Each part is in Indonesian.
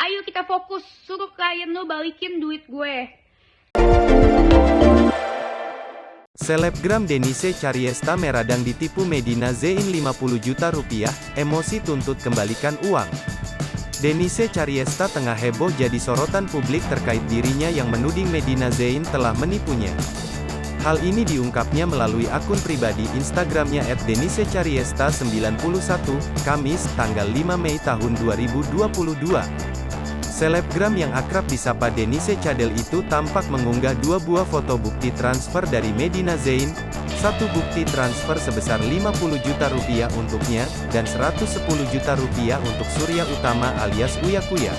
Ayo kita fokus, suruh klien lo balikin duit gue. Selebgram Denise Chariesta Meradang ditipu Medina Zein 50 juta rupiah, emosi tuntut kembalikan uang. Denise Chariesta tengah heboh jadi sorotan publik terkait dirinya yang menuding Medina Zein telah menipunya. Hal ini diungkapnya melalui akun pribadi Instagramnya @denisechariesta91, Kamis, tanggal 5 Mei tahun 2022. Selebgram yang akrab disapa Denise Cadel itu tampak mengunggah dua buah foto bukti transfer dari Medina Zein, satu bukti transfer sebesar 50 juta rupiah untuknya, dan 110 juta rupiah untuk Surya Utama alias Uya Kuya.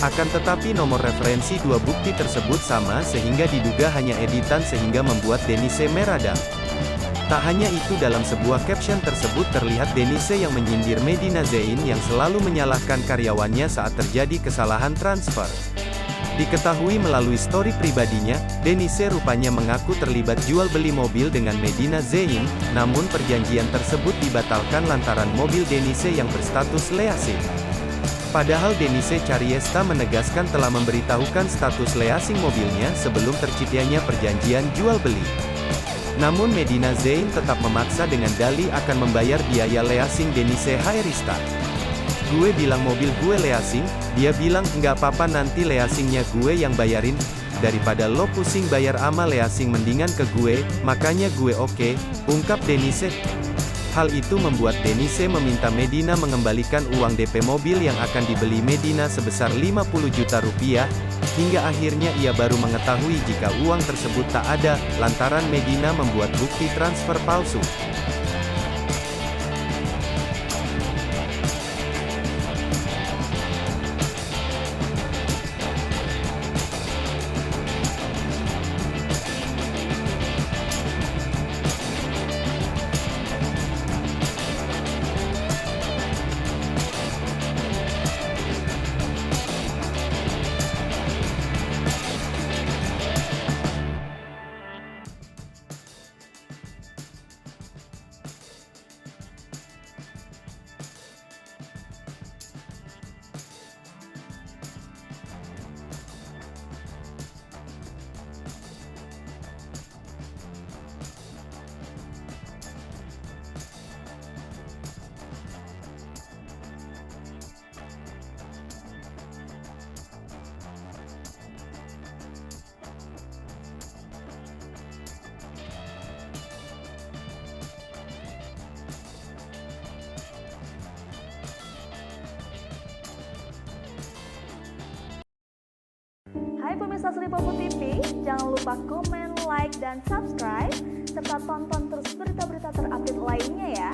Akan tetapi nomor referensi dua bukti tersebut sama sehingga diduga hanya editan sehingga membuat Denise meradang. Tak hanya itu, dalam sebuah caption tersebut terlihat Denise yang menyindir Medina Zein yang selalu menyalahkan karyawannya saat terjadi kesalahan transfer. Diketahui melalui story pribadinya, Denise rupanya mengaku terlibat jual beli mobil dengan Medina Zein, namun perjanjian tersebut dibatalkan lantaran mobil Denise yang berstatus leasing. Padahal Denise Chariesta menegaskan telah memberitahukan status leasing mobilnya sebelum terciptanya perjanjian jual beli. Namun Medina Zein tetap memaksa dengan dalih akan membayar biaya leasing Denise Hairista. Gue bilang mobil gue leasing, dia bilang nggak apa-apa nanti leasingnya gue yang bayarin, daripada lo pusing bayar ama leasing mendingan ke gue, makanya gue oke, ungkap Denise. Hal itu membuat Denise meminta Medina mengembalikan uang DP mobil yang akan dibeli Medina sebesar 50 juta rupiah, hingga akhirnya ia baru mengetahui jika uang tersebut tak ada, lantaran Medina membuat bukti transfer palsu. Hai pemirsa Sri Popo TV, jangan lupa komen, like, dan subscribe, serta tonton terus berita-berita terupdate lainnya ya.